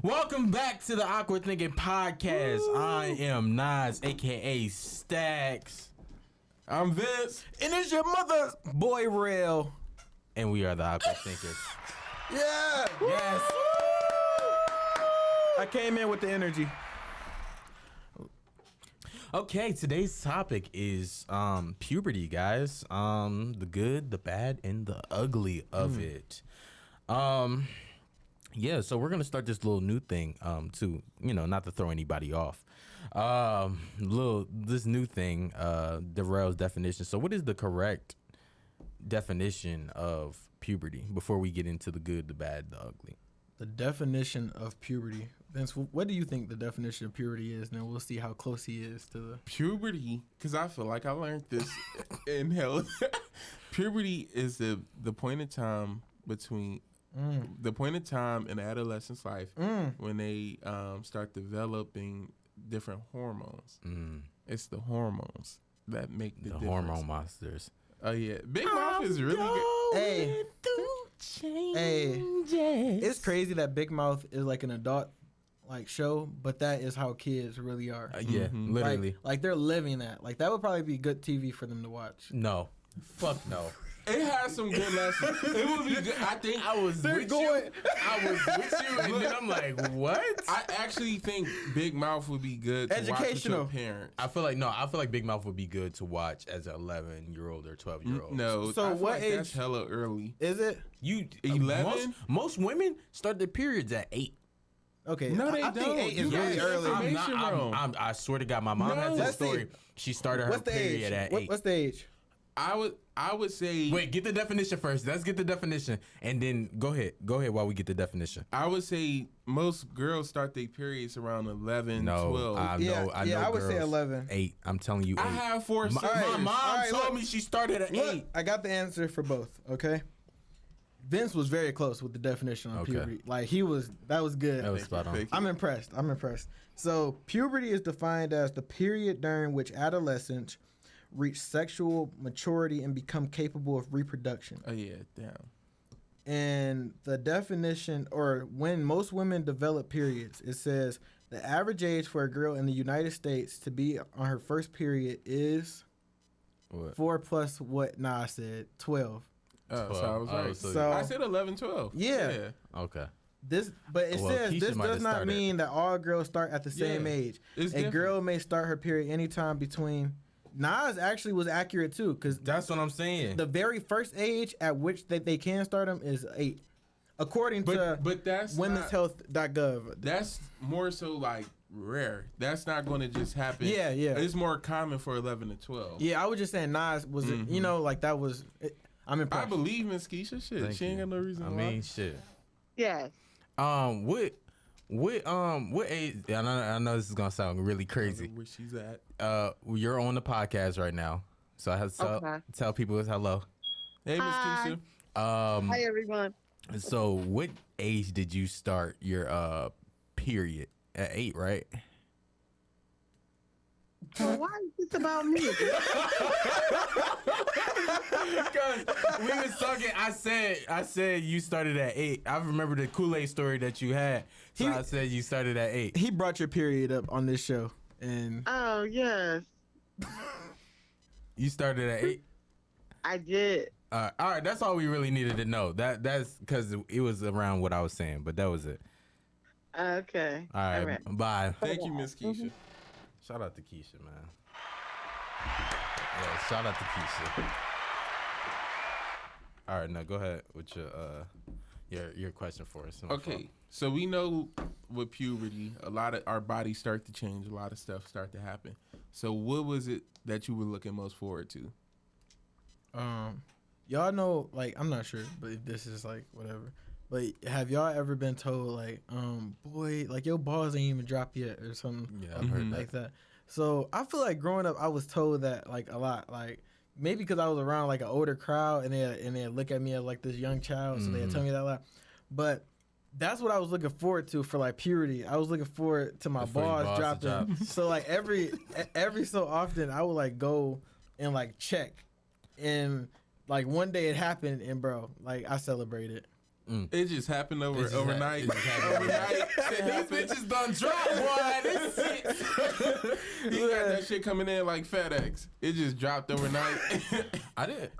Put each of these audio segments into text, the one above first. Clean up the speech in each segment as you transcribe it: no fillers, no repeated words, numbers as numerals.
Welcome back to the Awkward Thinking Podcast. Woo. I am Nas, aka Stacks. I'm Vince. And it's your mother's boy Rail. And we are the Awkward Thinkers. Yeah. Yes. I came in with the energy. Okay, today's topic is puberty, guys. The good, the bad, and the ugly of it. Yeah, so we're gonna start this little new thing, to not to throw anybody off. This new thing, Darrell's definition. So, what is the correct definition of puberty before we get into the good, the bad, the ugly? The definition of puberty. Vince, what do you think the definition of puberty is? And then we'll see how close he is to the puberty. Because I feel like I learned this in health. Puberty is the point in time between the point in time in adolescent's life when they start developing different hormones. It's the hormones that make the difference. Hormone monsters. Oh yeah, Big Mouth is really good. Hey, it's crazy that Big Mouth is like an adult show, but that is how kids really are. Yeah, literally. Like they're living that. Like that would probably be good TV for them to watch. No, fuck no. It has some good lessons. It would be good. I think I was with you, and then I'm like, what? I actually think Big Mouth would be good to watch with your parents. I feel like Big Mouth would be good to watch as an 11-year-old or 12-year-old. No, so what age? That's hella early. Is it? You 11? Most women start their periods at 8. Okay, no, they I don't. think 8 is really early. I swear to God, my mom has this story. She started her period at 8. What's the age? I would say. Wait, get the definition first. Let's get the definition, and then go ahead while we get the definition. I would say most girls start their periods around 11, 12. I know I would say 11. 8. I'm telling you, 8. I have 4 sisters. My mom told me she started at 8. I got the answer for both. Okay. Vince was very close with the definition on puberty. Like that was good. That was spot on. I'm impressed. So puberty is defined as the period during which adolescents reach sexual maturity and become capable of reproduction. Oh yeah, damn. And the definition, or when most women develop periods, it says the average age for a girl in the United States to be on her first period is 4 plus what Nas said, 12. Oh, so I was right. So I said 11, 12. Yeah. Okay. But it says Keisha this does not mean that all girls start at the same age. A girl may start her period anytime between. Nas actually was accurate too, because that's what I'm saying. The very first age at which they can start them is 8, according to that's womenshealth.gov. That's more so like rare. That's not going to just happen. Yeah. It's more common for 11 to 12. Yeah, I was just saying Nas was, that was. I'm impressed. I believe Miss Keisha. Shit, she ain't got no reason. I mean, shit. Yes. What age? I know this is gonna sound really crazy. Where she's at? You're on the podcast right now, so I have to tell people hello. Hey, Miss Keisha. Hi, everyone. So, what age did you start your period? At 8, right? Well, why is this about me? Because we was talking, I said you started at 8. I remember the Kool-Aid story that you had. So I said you started at 8. He brought your period up on this show, and oh yes, you started at 8. I did. All right, that's all we really needed to know. That's because it was around what I was saying, but that was it. Okay. All right. Bye. Thank you, Miss Keisha. Shout out to Keisha, man. Yeah, shout out to Keisha. All right, now go ahead with your question for us. Okay, so we know with puberty, a lot of our bodies start to change, a lot of stuff start to happen. So what was it that you were looking most forward to? Y'all know, I'm not sure, but if this is whatever. But have y'all ever been told boy, your balls ain't even dropped yet or something? Yeah, I've heard like that. So I feel like growing up, I was told that a lot. Maybe because I was around an older crowd and they look at me as this young child, so they tell me that a lot. But that's what I was looking forward to for puberty. I was looking forward to my balls dropping. So every so often I would go and check, and one day it happened, and bro, I celebrated. It just happened overnight. It just happened overnight. These bitches done drop, boy. This shit. You got that shit coming in like FedEx. It just dropped overnight. I didn't.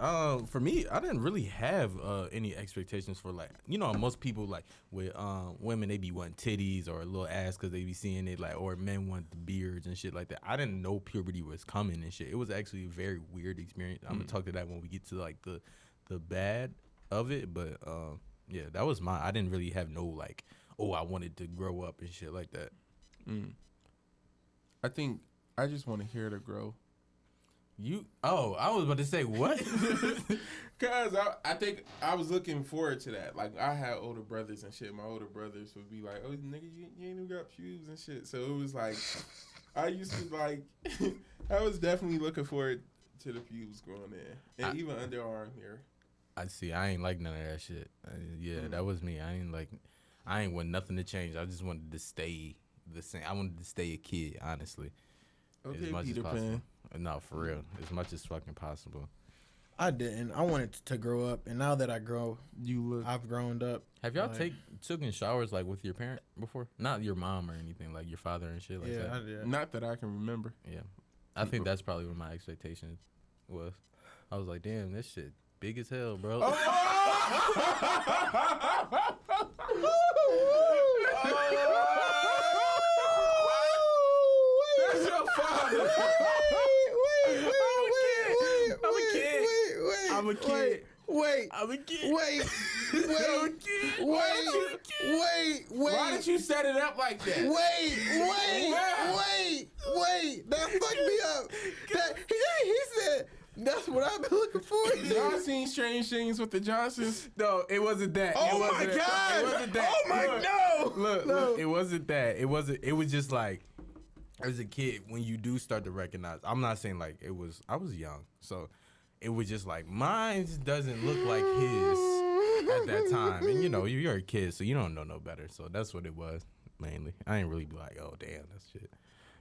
For me, I didn't really have any expectations for like, most people like with women, they be wanting titties or a little ass because they be seeing it like, or men want the beards and shit like that. I didn't know puberty was coming and shit. It was actually a very weird experience. I'm gonna talk to that when we get to like the bad of it, but yeah, that was I didn't really have no like, I wanted to grow up and shit like that. I think I just want to hear her grow. I was about to say what? Cause I think I was looking forward to that. Like I had older brothers and shit. My older brothers would be like, "Oh, nigga, you ain't even got pubes and shit." So it was like, I used to like, I was definitely looking forward to the pubes growing in, and even underarm here. I see. I ain't like none of that shit. That was me. I ain't want nothing to change. I just wanted to stay the same. I wanted to stay a kid, honestly. Okay, as much Peter as possible. Pan. No, for real. As much as fucking possible. I didn't. I wanted to grow up, and now that I've grown up. Have y'all taken showers like with your parent before? Not your mom or anything, like your father and shit like that. Yeah, I did. Not that I can remember. Yeah. I think that's probably what my expectations was. I was like, damn, this shit big as hell, bro. That's your father. I'm a kid. Wait. Why did you set it up like that? Wait. That fucked me up. He said, that's what I've been looking for. Y'all seen Strange Things with the Johnsons? No, it wasn't that. Oh my God. It wasn't that. Oh my no. Look, it wasn't that. It was just like, as a kid, when you do start to recognize, I'm not saying like I was young, so it was just like, mine doesn't look like his at that time. And you're a kid, so you don't know no better. So that's what it was, mainly. I ain't really be like, oh, damn, that's shit.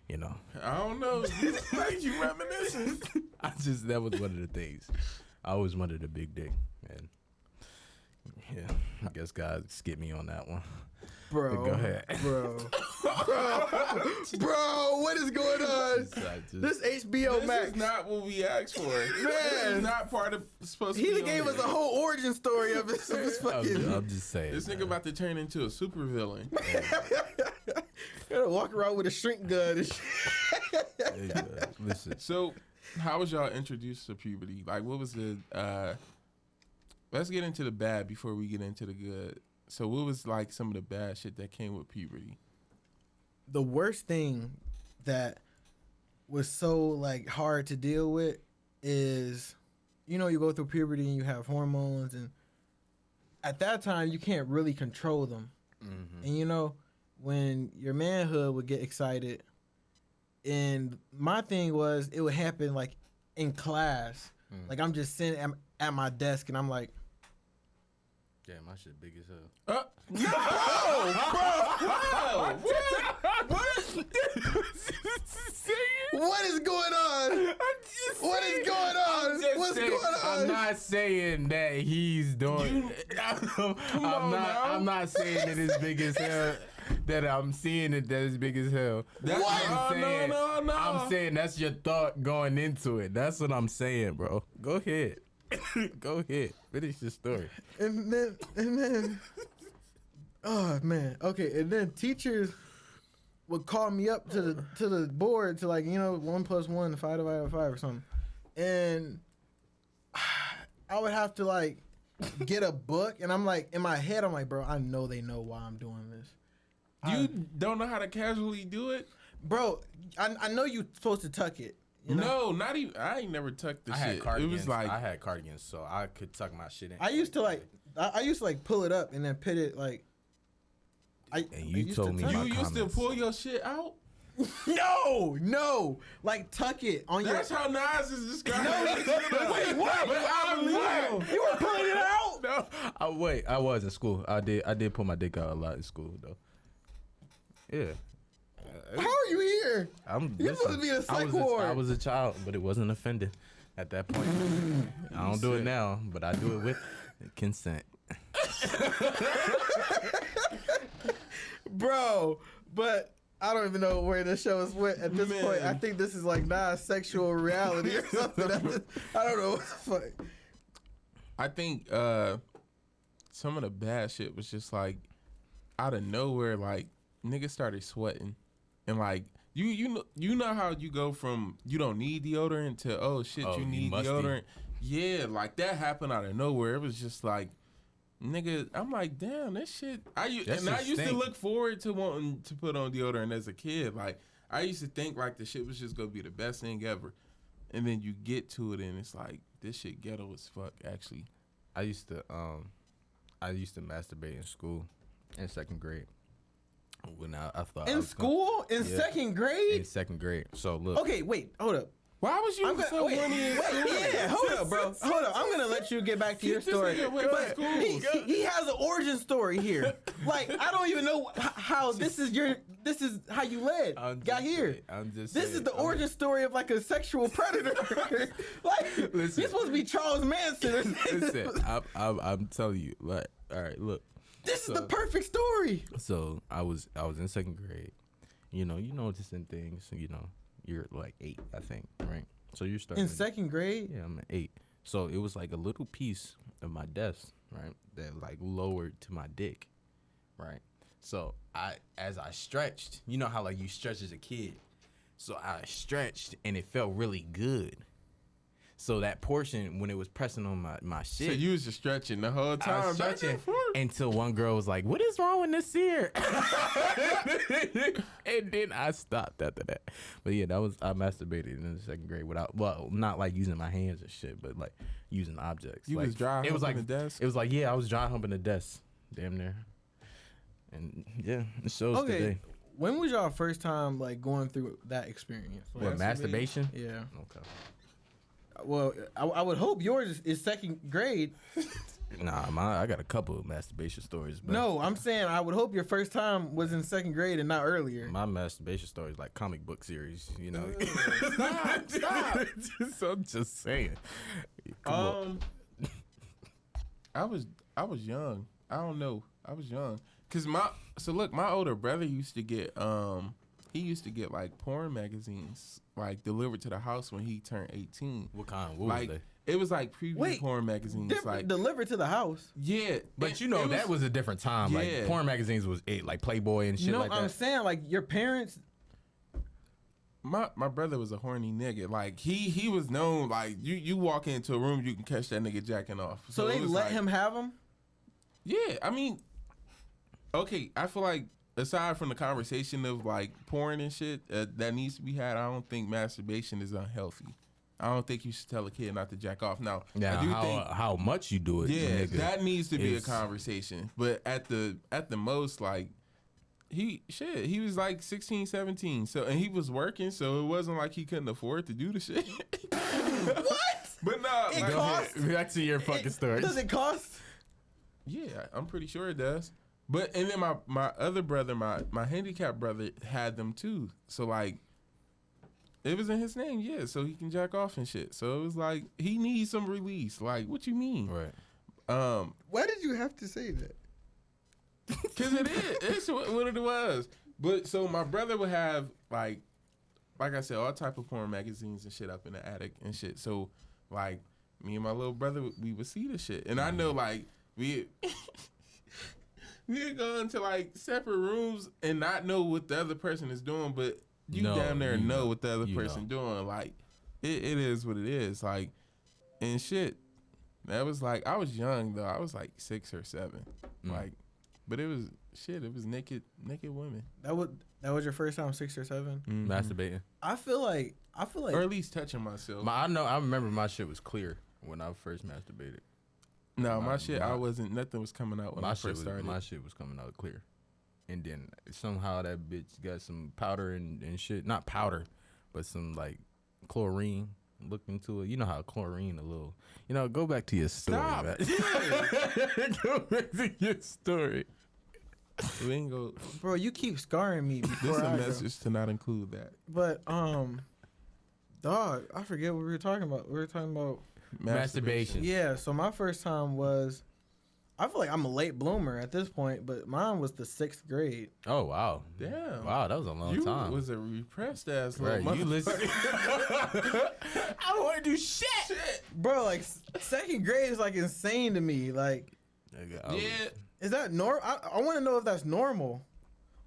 I don't know. Like you reminiscing. That was one of the things. I always wanted a big dick. And yeah, I guess God skipped me on that one. Bro. But go ahead. Bro, what is going on? This HBO Max. This is not what we asked for. Man. This is not part of supposed to be. He gave us a whole origin story of his fucking. I'm just saying. This nigga about to turn into a supervillain. Gotta walk around with a shrink gun and shit. Listen. So, how was y'all introduced to puberty? Like, what was the? Let's get into the bad before we get into the good. So, what was like some of the bad shit that came with puberty? The worst thing that was so like hard to deal with is, you go through puberty and you have hormones, and at that time you can't really control them. Mm-hmm. And when your manhood would get excited, and my thing was it would happen like in class. Like I'm just sitting at my desk and I'm like, yeah, my shit big as hell. What is going on? What's going on? I'm not saying that he's doing. I'm not saying that it's big as hell. That I'm seeing it that it's big as hell. No. I'm saying that's your thought going into it. That's what I'm saying, bro. Go ahead. Go ahead. Finish the story. And then, oh man. Okay. And then teachers would call me up to the board to 1 + 1 5 divided by 5 or something, and I would have to get a book, and I'm like in my head I'm like, bro, I know they know why I'm doing this. You don't know how to casually do it, bro. I know you're supposed to tuck it. No, not even. I ain't never tucked the shit. Cardigans. It was like I had cardigans, so I could tuck my shit in. I used to pull it up and then pit it like. And you told me you used to pull your shit out. No, like tuck it on your. That's how Nas is describing. Wait, what? But I believe him. You were pulling it out? No, I was in school. I did pull my dick out a lot in school though. Yeah. How are you here? You're supposed to be in a psych ward. I was a child, but it wasn't offended at that point. I don't do it now, but I do it with consent. Bro, but I don't even know where the show is went at this point. I think this is like non-sexual reality or something. I don't know what the fuck. I think some of the bad shit was just like out of nowhere, like niggas started sweating, and like you know how you go from you don't need deodorant to oh shit you need deodorant. Yeah, like that happened out of nowhere. It was just like nigga, I'm like damn that shit. I used to look forward to wanting to put on deodorant as a kid. Like I used to think like the shit was just gonna be the best thing ever, and then you get to it and it's like this shit ghetto as fuck. Actually, I used to masturbate in school in second grade. When I thought in school in second grade. In second grade. So look. Okay, wait, hold up. Why was you so horny? Yeah, hold up, bro. Hold up. I'm gonna let you get back to your story. But he has an origin story here. Like I don't even know how this is how you got here. This is the origin story of like a sexual predator. Like you're supposed to be Charles Manson. Listen, I'm telling you. Like, all right, look. This is the perfect story. So I was in second grade. You know, just in things. You know. You're like 8, I think, right? So you're starting in second grade. Yeah, I'm at 8. So it was like a little piece of my desk, right, that like lowered to my dick, right? So as I stretched, you know how like you stretch as a kid. So I stretched and it felt really good. So that portion when it was pressing on my shit. So you was just stretching the whole time. I was stretching until one girl was like, "What is wrong with this here?" And then I stopped after that. But yeah, I masturbated in the second grade without, well, not like using my hands and shit, but like using objects. You like, was dry humping the desk? It was like, yeah, I was dry humping the desk. Damn near. And yeah, it shows today. When was y'all first time like going through that experience? Like, what, masturbation? Yeah. Okay. Well, I would hope yours is second grade. Nah, I got a couple of masturbation stories. But no, I'm saying I would hope your first time was in second grade and not earlier. My masturbation story is like comic book series, you know. Stop. I'm just saying. I was young. I don't know. I was young. Cause my older brother used to get he used to get like porn magazines like delivered to the house when he turned 18. What kind? What like, was they? It was like preview porn magazines, like delivered to the house. Yeah, but you know that was a different time. Yeah. Like porn magazines was it, like Playboy and shit like that. I'm saying like your parents. My brother was a horny nigga. Like he was known. Like you walk into a room, you can catch that nigga jacking off. So they let him have them. Yeah, I mean, okay. I feel like aside from the conversation of like porn and shit that needs to be had, I don't think masturbation is unhealthy. I don't think you should tell a kid not to jack off. Now, yeah, I do think how much you do it. Yeah, that needs to be a conversation. But at the most, like he was like 16, 17. So and he was working, so it wasn't like he couldn't afford to do the shit. What? But no, it costs. Back to your fucking story. Does it cost? Yeah, I'm pretty sure it does. But and then my other brother, my handicapped brother, had them too. So like. It was in his name, yeah, so he can jack off and shit. So it was like, he needs some release. Like, what you mean? Right. Why did you have to say that? Because it is. It's what it was. But so my brother would have, like I said, all type of porn magazines and shit up in the attic and shit. So, like, me and my little brother, we would see the shit. And I know, like, we'd go into, like, separate rooms and not know what the other person is doing, but you damn near know what the other person doing. Like, it is what it is. Like, and shit. That was like, I was young though. I was like 6 or 7. Like, but it was shit. It was naked women. That was your first time, 6 or 7. Mm-hmm. Masturbating. I feel like, or at least touching myself. I remember my shit was clear when I first masturbated. No, my shit, nothing was coming out when I first started. My shit was coming out clear. And then somehow that bitch got some powder and shit. Not powder, but some like chlorine. Look into it. You know how chlorine a little. You know, go back to your story. Stop. Man. Go back to your story. We ain't go. Bro, you keep scarring me. This is a message to not include that. But dog, I forget what we were talking about. We were talking about masturbation. Yeah. So my first time was, I feel like I'm a late bloomer at this point, but mine was the 6th grade. Oh wow, Damn. wow, that was a long You time. was a repressed ass Right, little you listen. motherfucker. I don't want to do shit. Bro, like 2nd grade is like insane to me. Like, Yeah. is that normal? I want to know if that's normal.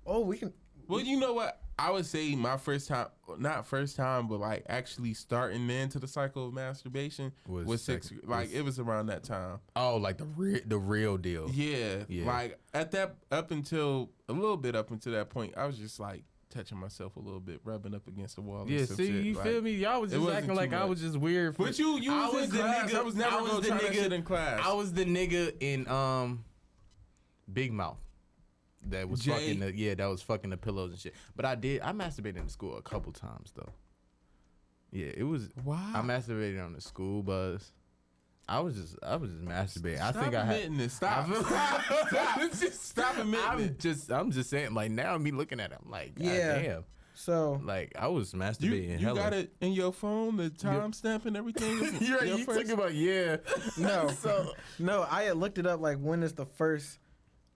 Oh, we can. Well, you know what? I would say my first time, not first time, but like actually starting into the cycle of masturbation was 6th. Like it was around that time. Oh, like the real deal. Yeah. Yeah. Like at that, up until a little bit up until that point, I was just like touching myself a little bit, rubbing up against the wall. Yeah, and some see, shit. you Like, feel me? Y'all was it just wasn't acting too like I much. was just weird. But you I was in class. I was never gonna try that shit in class. I was the nigga in Big Mouth that was Jay? fucking that was fucking the pillows and shit. But I masturbated in school a couple times though. Yeah, it was. Wow. I masturbated on the school bus. I was just masturbating. I Stop think I had. admitting this. Stop. Stop admitting it. I'm just saying. Like now, me looking at it, I'm like, God Yeah. damn. So Like I was masturbating. You hella. got it in your phone, the timestamp and everything. You're right. Your You first- talking about no, So no, I had looked it up. Like, when is the first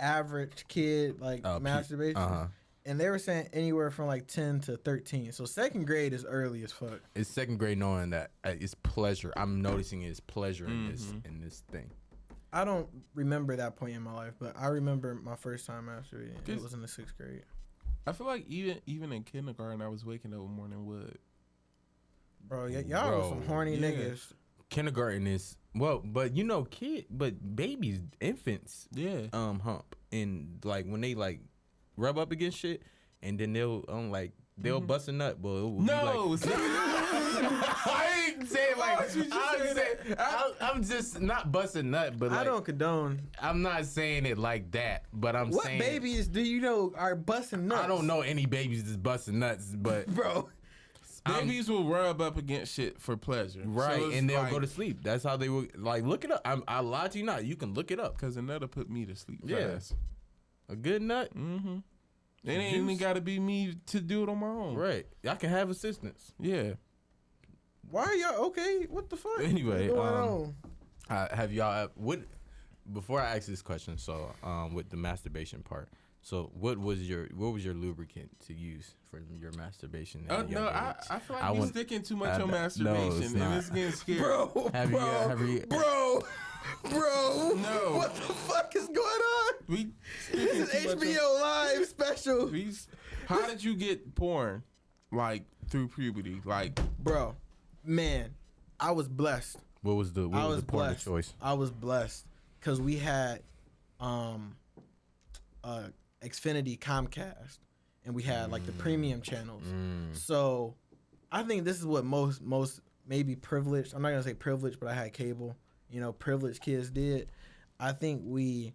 average kid like masturbation? And they were saying anywhere from like 10 to 13. So 2nd grade is early as fuck. It's 2nd grade knowing that it's pleasure. I'm noticing it's pleasure in this thing. I don't remember that point in my life, but I remember my first time masturbating. It was in the 6th grade. I feel like even in kindergarten, I was waking up with morning wood. Bro, y'all were some horny niggas. Kindergarten is but you know, babies, infants, hump, and like when they like rub up against shit, and then they'll bust a nut, but it will be like, I ain't saying like I'm just not busting nut, but like, I don't condone. I'm not saying it like that, but I'm What saying babies do you know are busting nuts? I don't know any babies that's busting nuts, but bro. Babies will rub up against shit for pleasure, right, so and they'll like, go to sleep. That's how they will like look it up. I lie to you not. You can look it up. Cause another put me to sleep. Yeah. Fast. A good nut, It ain't even got to be me to do it on my own. right? Y'all can have assistance. Yeah. Why are y'all okay? What the fuck? Anyway, What's going on? have y'all before I ask this question? So, with the masturbation part, so what was your lubricant to use for your masturbation? at a young No, age? I feel like you sticking too much on no, masturbation, it's and not. it's getting scary. Bro, Have you- bro, No. what the fuck is going on? We This is HBO Live special. How did you get porn, like through puberty? Like, Bro, man, I was blessed. What was the porn of choice? I was blessed because we had Xfinity Comcast, and we had like the premium channels. So I think this is what most maybe privileged. I'm not gonna say privileged, but I had cable. You know, privileged kids did. I think we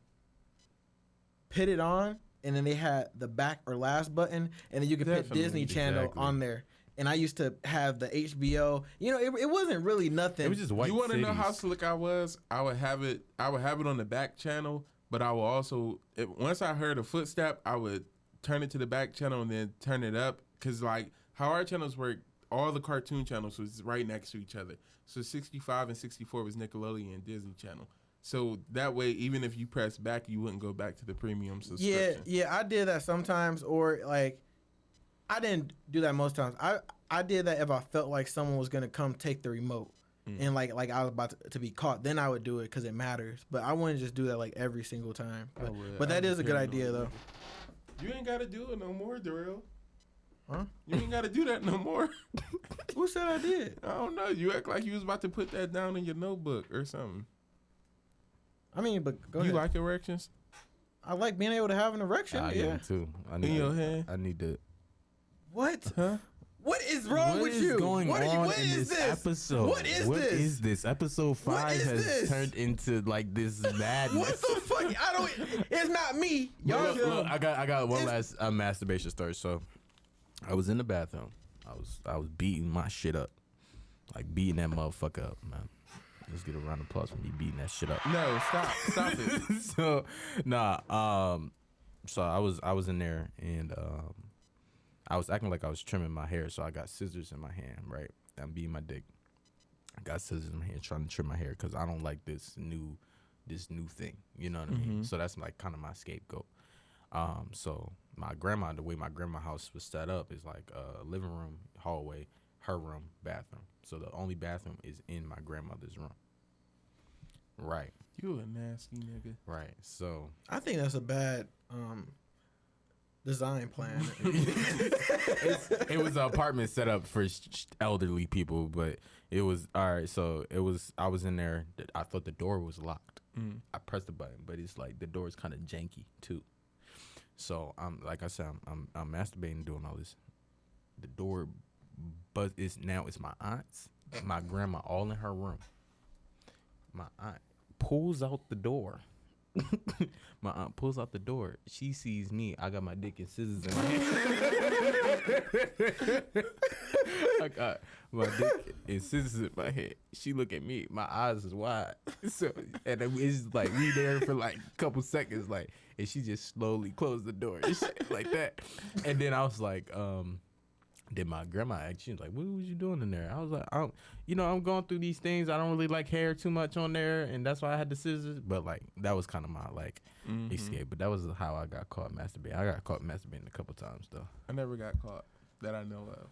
put it on, and then they had the back or last button, and then you could put Definitely, Disney Channel on there. And I used to have the HBO. You know, it wasn't really nothing. It was just white. you want to know cities. how slick I was? I would have it on the back channel, but I will also once I heard a footstep, I would turn it to the back channel and then turn it up, because like how our channels work, all the cartoon channels was right next to each other. So 65 and 64 was Nickelodeon and Disney Channel. So that way, even if you press back, you wouldn't go back to the premium subscription. Yeah, I did that sometimes, or like I didn't do that most times. I did that if I felt like someone was gonna come take the remote, and like I was about to be caught. Then I would do it because it matters. But I wouldn't just do that like every single time. But that is a good idea though. You ain't got to do it no more, Darrell. Huh? You ain't got to do that no more. Who said I did? I don't know. You act like you was about to put that down in your notebook or something. I mean, but go You ahead. like erections? I like being able to have an erection. I Yeah. do too. I In your hand? I need to. What? Huh? What is wrong with you? Going What on what in is this this episode? What is What this? is this? Episode 5 is has this? turned into like this madness. What the fuck? I don't. It's not me. Y'all. Look, I got one last masturbation story. So, I was in the bathroom. I was beating my shit up, like beating that motherfucker up, man. Let's get a round of applause for me beating that shit up. No, stop it. So I was in there, and I was acting like I was trimming my hair. So I got scissors in my hand, right? I'm beating my dick. I got scissors in my hand trying to trim my hair because I don't like this new this new thing. You know what I mean? So that's like kind of my scapegoat. So my grandma, the way my grandma house was set up is like living room, hallway, her room, bathroom. So the only bathroom is in my grandmother's room. Right. You a nasty nigga. Right. So I think that's a bad design plan. it was an apartment set up for elderly people, but it was all right. So I was in there. I thought the door was locked. I pressed the button, but it's like the door is kind of janky too. So like I said, I'm masturbating, doing all this. The door, but it's my aunt's, my grandma, all in her room. My aunt pulls out the door. My aunt pulls out the door. She sees me. I got my dick and scissors in my hand. I got my dick and scissors in my head. She look at me. My eyes is wide. So and it's like we there for like a couple seconds, like, and she just slowly closed the door and shit like that. And then I was like, then my grandma asked, she was like, what was you doing in there? I was like, I'm going through these things. I don't really like hair too much on there, and that's why I had the scissors. But like that was kind of my like escape. But that was how I got caught masturbating. I got caught masturbating a couple times though. I never got caught that I know of.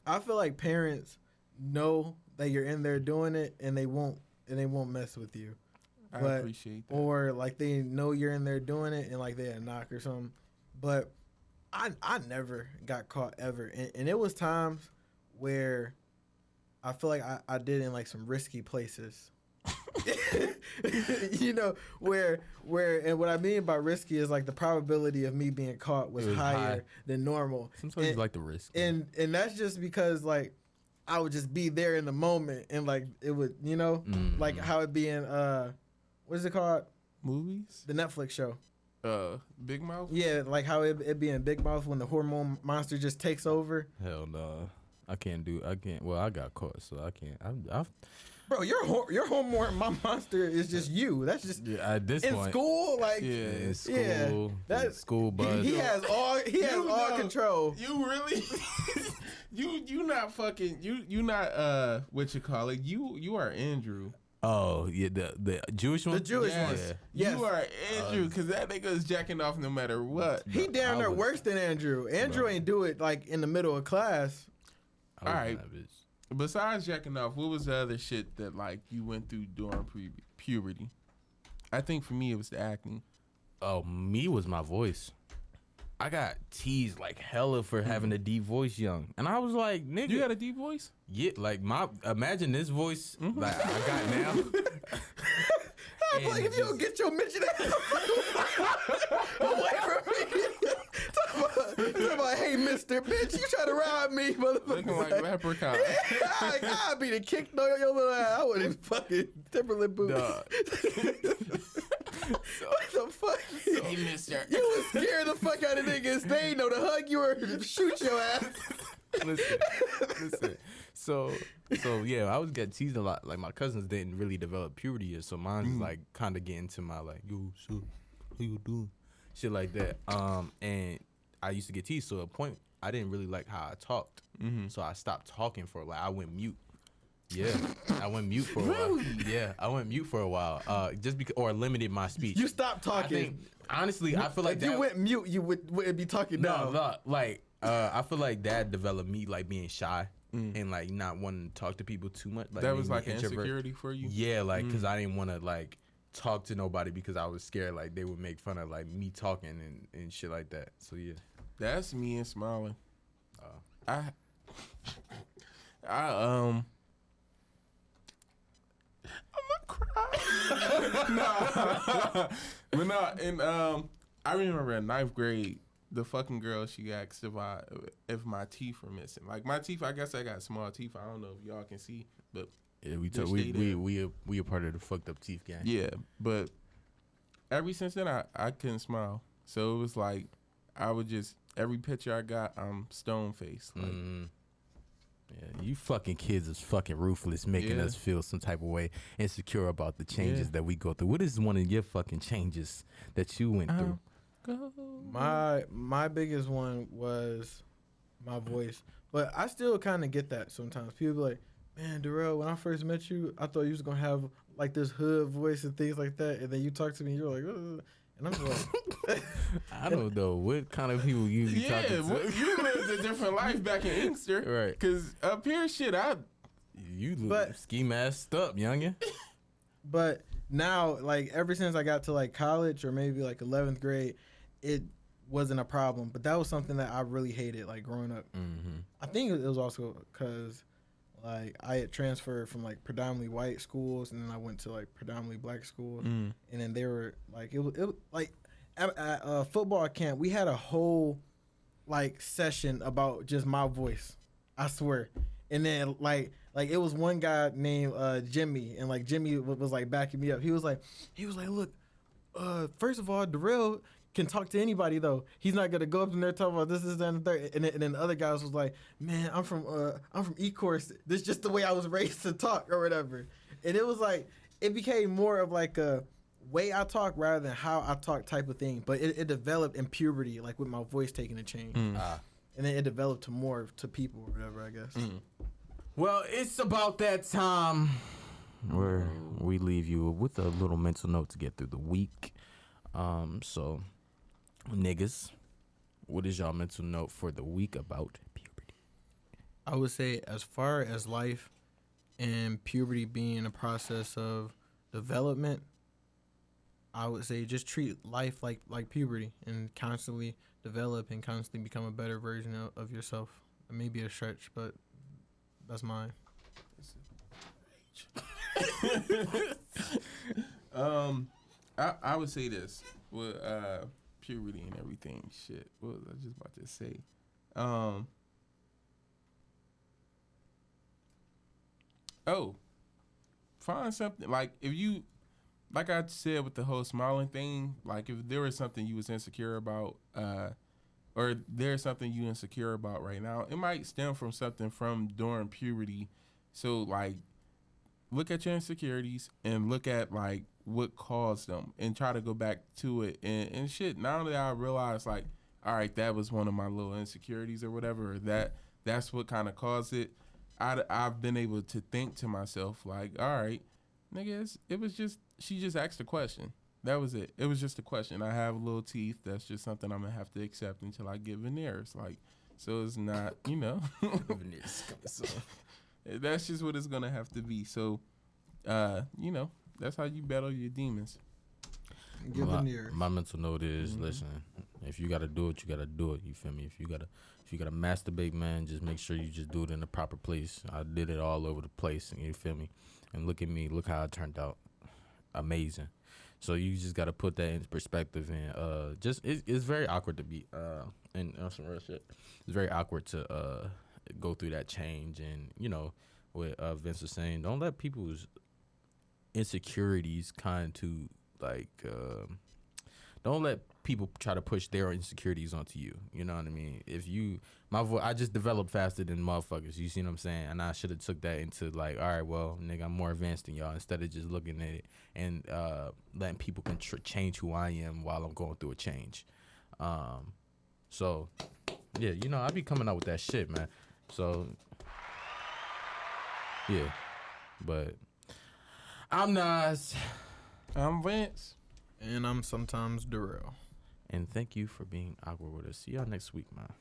I feel like parents know that you're in there doing it, and they won't mess with you. I appreciate that. Or like they know you're in there doing it, and like they had a knock or something. But I never got caught ever, and it was times where I feel like I did in like some risky places. You know, where and what I mean by risky is like the probability of me being caught was higher than normal. Sometimes you like the risk, and that's just because like I would just be there in the moment, and like it would, you know, like how it be in what is it called? Movies? The Netflix show. Big Mouth? Yeah, like how it be in Big Mouth when the hormone monster just takes over. Hell no, I can't. Well, I got caught, so I can't. Bro, your hormone monster is just you. That's just at this in point. School, like In school, yeah, that's school buzz. He has all control. You really you not fucking you not what you call it. You are Andrew. Oh yeah, the Jewish one. The Jewish one. Yes. You are Andrew, because that nigga is jacking off no matter what. He down there worse than Andrew. Andrew ain't do it like in the middle of class. All right. Besides jacking off, what was the other shit that like you went through during puberty? I think for me it was the acne. Oh, me was my voice. I got teased like hella for having a deep voice young, and I was like, "Nigga, you got a deep voice?" Yeah, like imagine this voice like I got now. I feel like if you don't get your midget ass away from me. Talk about, hey, mister, bitch, you try to ride me, motherfucker. Looking like leprechaun. I'd be the kick on your little ass. I wouldn't fucking Timberland boot. What the fuck? Hey, mister. You was scared the fuck out of niggas. They ain't know to hug you or to shoot your ass. Listen. So yeah, I was getting teased a lot. Like my cousins didn't really develop puberty yet, so mine was like kind of getting to my like, yo, so how you doing? Shit like that. And I used to get teased. So at a point, I didn't really like how I talked, so I stopped talking for like I went mute. Yeah, I went mute for a while. Yeah, I went mute for a while. Just because, or limited my speech. You stopped talking. Honestly, I feel like if you went mute, you wouldn't be talking now. No, like I feel like that developed me like being shy and like not wanting to talk to people too much. Like that was like an insecurity for you. Yeah, like because I didn't want to like talk to nobody because I was scared like they would make fun of like me talking and shit like that. So yeah, that's me and smiling. I'm gonna cry. No, but no. And I remember in 9th grade, the fucking girl, she asked if my teeth were missing. Like my teeth, I guess I got small teeth. I don't know if y'all can see, but yeah, we a part of the fucked up teeth gang. Yeah, but ever since then, I couldn't smile. So it was like I would just every picture I got, I'm stone faced. Like, yeah, you fucking kids is fucking ruthless, making us feel some type of way, insecure about the changes that we go through. What is one of your fucking changes that you went through? My biggest one was my voice, but I still kind of get that sometimes. People be like, Man, Darrell, when I first met you, I thought you was gonna have like this hood voice and things like that, and then you talk to me, you're like, ugh. And I'm like, I don't know what kind of people you be talking to. Well, you lived a different life back in Inkster. Right. Because up here, shit, You look But- ski masked up, youngin. but now, like ever since I got to like college or maybe like 11th grade, it wasn't a problem. But that was something that I really hated, like growing up. Mm-hmm. I think it was also because like I had transferred from like predominantly white schools, and then I went to like predominantly black schools, and then they were like it was like at football camp we had a whole like session about just my voice, I swear, and then like it was one guy named Jimmy, and like Jimmy was like backing me up. He was like look, first of all, Darrell can talk to anybody though. He's not gonna go up in there talking about this, that, and the third. And then the other guys was like, man, I'm from E-course. This is just the way I was raised to talk or whatever. And it was like it became more of like a way I talk rather than how I talk type of thing. But it developed in puberty, like with my voice taking a change. And then it developed to more to people or whatever, I guess. Well, it's about that time where we leave you with a little mental note to get through the week. So, niggas, what is y'all mental note for the week about puberty? I would say as far as life and puberty being a process of development, I would say just treat life like puberty and constantly develop and constantly become a better version of yourself. It may be a stretch, but that's mine. I would say this with puberty and everything. Shit, what was I just about to say? Find something like if you, like I said with the whole smiling thing. Like if there was something you was insecure about, or there's something you insecure about right now, it might stem from something from during puberty. So like, look at your insecurities and look at like what caused them and try to go back to it and shit. Now that I realize like, all right, that was one of my little insecurities or whatever, or that's what kind of caused it. I've been able to think to myself like, all right, nigga, it was just, she just asked a question. That was it. It was just a question. I have little teeth. That's just something I'm gonna have to accept until I get veneers. Like, so it's not, you know. That's just what it's gonna have to be. So, you know, that's how you battle your demons. My mental note is, listen, if you gotta do it, you gotta do it. You feel me? If you gotta masturbate, man, just make sure you just do it in the proper place. I did it all over the place, and you feel me? And look at me, look how it turned out, amazing. So you just gotta put that in perspective, and just it's very awkward to be and some real shit. It's very awkward to go through that change, and you know what Vince was saying. Don't let people's insecurities kind to like. Don't let people try to push their insecurities onto you. You know what I mean? If you, I just developed faster than motherfuckers. You see what I'm saying? And I should have took that into like, all right, well, nigga, I'm more advanced than y'all. Instead of just looking at it and letting people change who I am while I'm going through a change. So, yeah, you know, I be coming out with that shit, man. So, yeah, but I'm Nas. I'm Vince. And I'm sometimes Darrell. And thank you for being awkward with us. See y'all next week, man.